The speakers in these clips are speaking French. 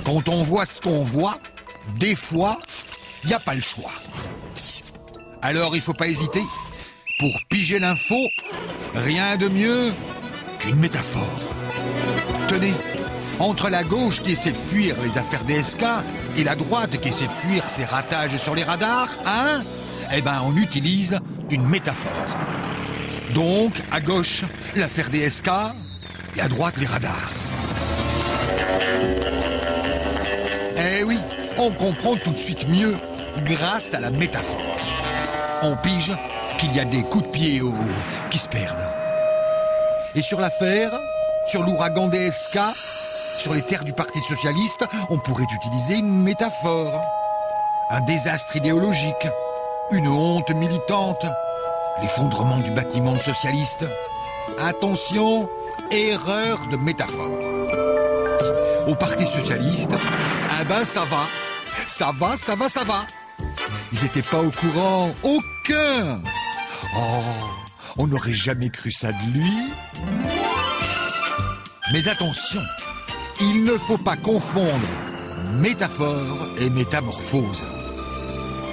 Quand on voit ce qu'on voit, des fois, il n'y a pas le choix. Alors il faut pas hésiter. Pour piger l'info, rien de mieux qu'une métaphore. Tenez, entre la gauche qui essaie de fuir les affaires DSK et la droite qui essaie de fuir ses ratages sur les radars, hein, eh ben on utilise une métaphore. Donc, à gauche, l'affaire DSK et à droite, les radars. Eh oui, on comprend tout de suite mieux grâce à la métaphore. On pige qu'il y a des coups de pied qui se perdent. Et sur l'affaire, sur l'ouragan DSK, sur les terres du Parti Socialiste, on pourrait utiliser une métaphore. Un désastre idéologique, une honte militante, l'effondrement du bâtiment socialiste. Attention, erreur de métaphore. Au Parti Socialiste, ah ben ça va. Ça va. Ils étaient pas au courant, aucun. Oh, on n'aurait jamais cru ça de lui. Mais attention, il ne faut pas confondre métaphore et métamorphose.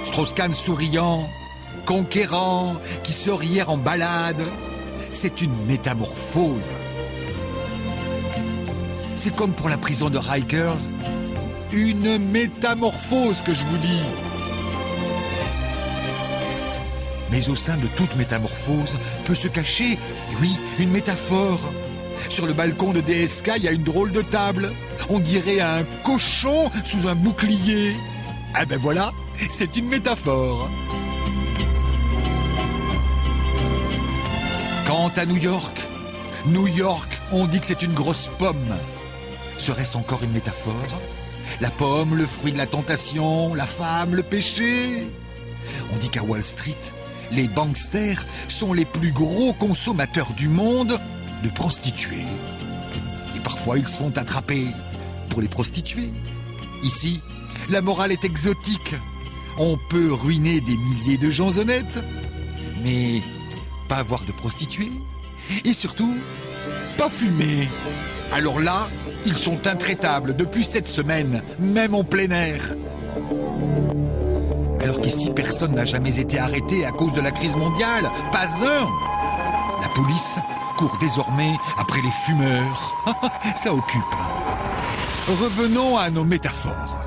Strauss-Kahn souriant, conquérant, qui sort hier en balade, c'est une métamorphose. C'est comme pour la prison de Rikers, une métamorphose que je vous dis. Mais au sein de toute métamorphose peut se cacher, eh oui, une métaphore. Sur le balcon de DSK, il y a une drôle de table. On dirait un cochon sous un bouclier. Ah ben voilà, c'est une métaphore. Quant à New York, on dit que c'est une grosse pomme. Serait-ce encore une métaphore? La pomme, le fruit de la tentation, la femme, le péché. On dit qu'à Wall Street, les banksters sont les plus gros consommateurs du monde de prostituées. Et parfois, ils se font attraper pour les prostituées. Ici, la morale est exotique. On peut ruiner des milliers de gens honnêtes, mais pas avoir de prostituées. Et surtout, pas fumer. Alors là, ils sont intraitables depuis cette semaine, même en plein air. Alors qu'ici, personne n'a jamais été arrêté à cause de la crise mondiale. Pas un. La police court désormais après les fumeurs. Ça occupe. Revenons à nos métaphores.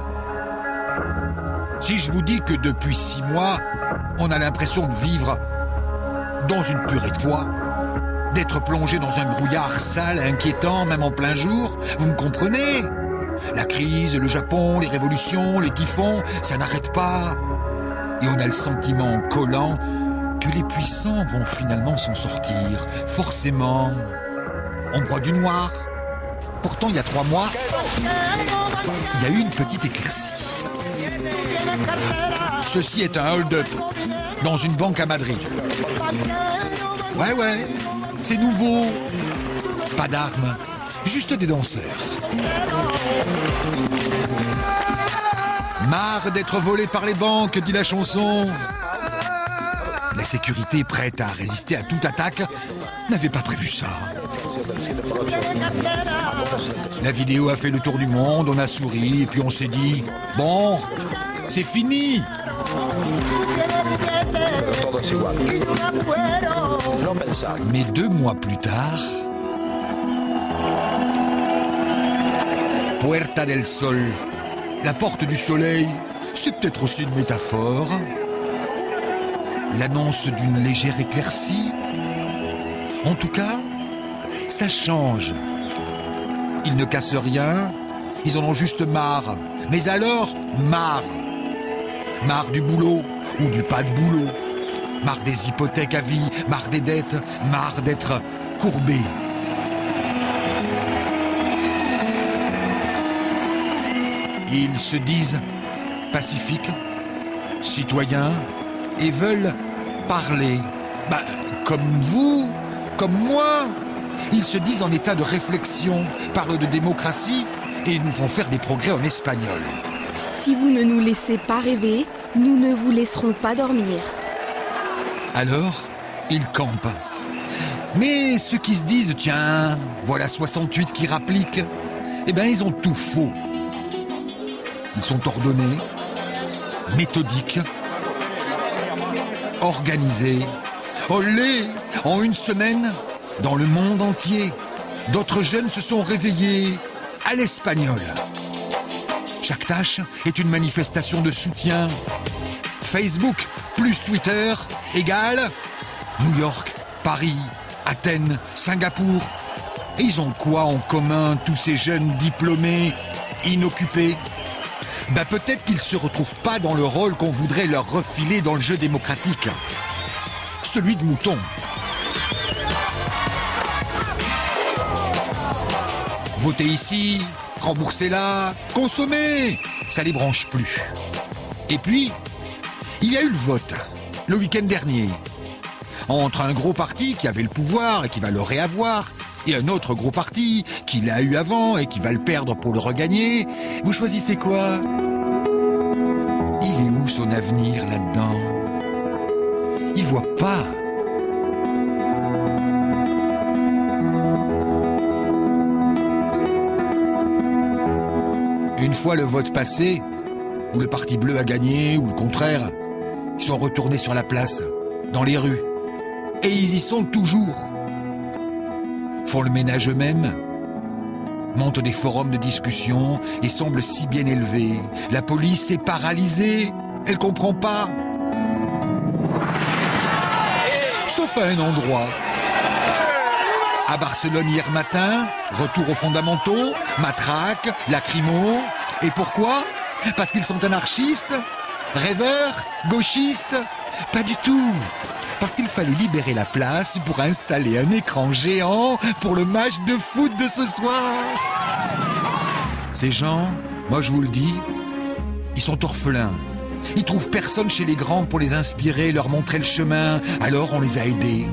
Si je vous dis que depuis 6 mois, on a l'impression de vivre dans une purée de pois, d'être plongé dans un brouillard sale, inquiétant, même en plein jour, vous me comprenez? La crise, le Japon, les révolutions, les typhons, ça n'arrête pas. Et on a le sentiment collant que les puissants vont finalement s'en sortir. Forcément. On broie du noir. Pourtant, il y a 3 mois, il y a eu une petite éclaircie. Ceci est un hold-up dans une banque à Madrid. Ouais, c'est nouveau. Pas d'armes, juste des danseurs. Marre d'être volé par les banques, dit la chanson. La sécurité, prête à résister à toute attaque, n'avait pas prévu ça. La vidéo a fait le tour du monde, on a souri, et puis on s'est dit, bon, c'est fini. Mais 2 mois plus tard, Puerta del Sol, la porte du soleil, c'est peut-être aussi une métaphore. L'annonce d'une légère éclaircie. En tout cas, ça change. Ils ne cassent rien, ils en ont juste marre. Mais alors, marre. Marre du boulot ou du pas de boulot. Marre des hypothèques à vie, marre des dettes, marre d'être courbé. Ils se disent pacifiques, citoyens, et veulent parler. Comme vous, comme moi. Ils se disent en état de réflexion, parlent de démocratie et nous font faire des progrès en espagnol. Si vous ne nous laissez pas rêver, nous ne vous laisserons pas dormir. Alors, ils campent. Mais ceux qui se disent, tiens, voilà 68 qui rappliquent, eh ben ils ont tout faux. Ils sont ordonnés, méthodiques, organisés. Olé! En une semaine, dans le monde entier, d'autres jeunes se sont réveillés à l'espagnol. Chaque tâche est une manifestation de soutien. Facebook plus Twitter égale New York, Paris, Athènes, Singapour. Et ils ont quoi en commun, tous ces jeunes diplômés, inoccupés? Ben peut-être qu'ils se retrouvent pas dans le rôle qu'on voudrait leur refiler dans le jeu démocratique. Celui de mouton. Votez ici, remboursez là, consommez, ça les branche plus. Et puis, il y a eu le vote, le week-end dernier. Entre un gros parti qui avait le pouvoir et qui va le réavoir, et un autre gros parti qui l'a eu avant et qui va le perdre pour le regagner, vous choisissez quoi? Il est où son avenir là-dedans? Il voit pas. Une fois le vote passé, où le parti bleu a gagné, ou le contraire, ils sont retournés sur la place, dans les rues. Et ils y sont toujours. Font le ménage eux-mêmes, montent des forums de discussion et semblent si bien élevés. La police est paralysée, elle comprend pas. Sauf à un endroit. À Barcelone hier matin, retour aux fondamentaux, matraque, lacrymo. Et pourquoi? Parce qu'ils sont anarchistes? Rêveurs? Gauchistes? Pas du tout. Parce qu'il fallait libérer la place pour installer un écran géant pour le match de foot de ce soir. Ces gens, moi je vous le dis, ils sont orphelins. Ils trouvent personne chez les grands pour les inspirer, leur montrer le chemin, alors on les a aidés.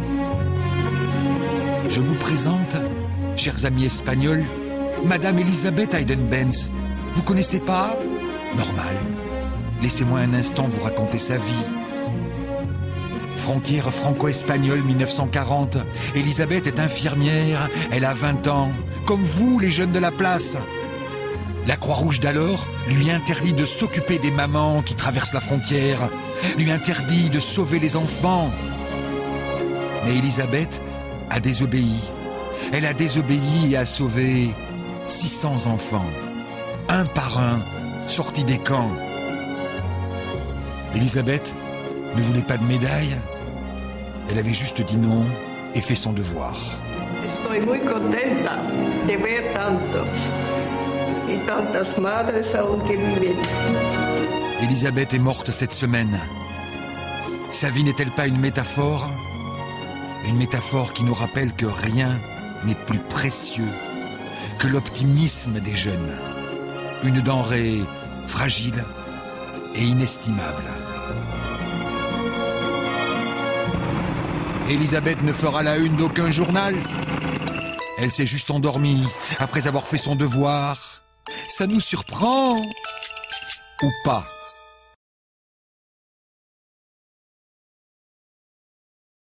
Je vous présente, chers amis espagnols, Madame Elisabeth Hayden-Benz. Vous connaissez pas? Normal. Laissez-moi un instant vous raconter sa vie. Frontière franco-espagnole 1940. Elisabeth est infirmière, elle a 20 ans. Comme vous, les jeunes de la place. La Croix-Rouge d'alors lui interdit de s'occuper des mamans qui traversent la frontière, lui interdit de sauver les enfants. Mais Elisabeth a désobéi. Elle a désobéi et a sauvé 600 enfants, un par un, sortis des camps. Elisabeth ne voulait pas de médaille. Elle avait juste dit non et fait son devoir. Estoy muy contenta de ver tantos y tantas madres aún que viven. Elisabeth est morte cette semaine. Sa vie n'est-elle pas une métaphore? Une métaphore qui nous rappelle que rien n'est plus précieux que l'optimisme des jeunes. Une denrée fragile et inestimable. Elisabeth ne fera la une d'aucun journal. Elle s'est juste endormie après avoir fait son devoir. Ça nous surprend ou pas?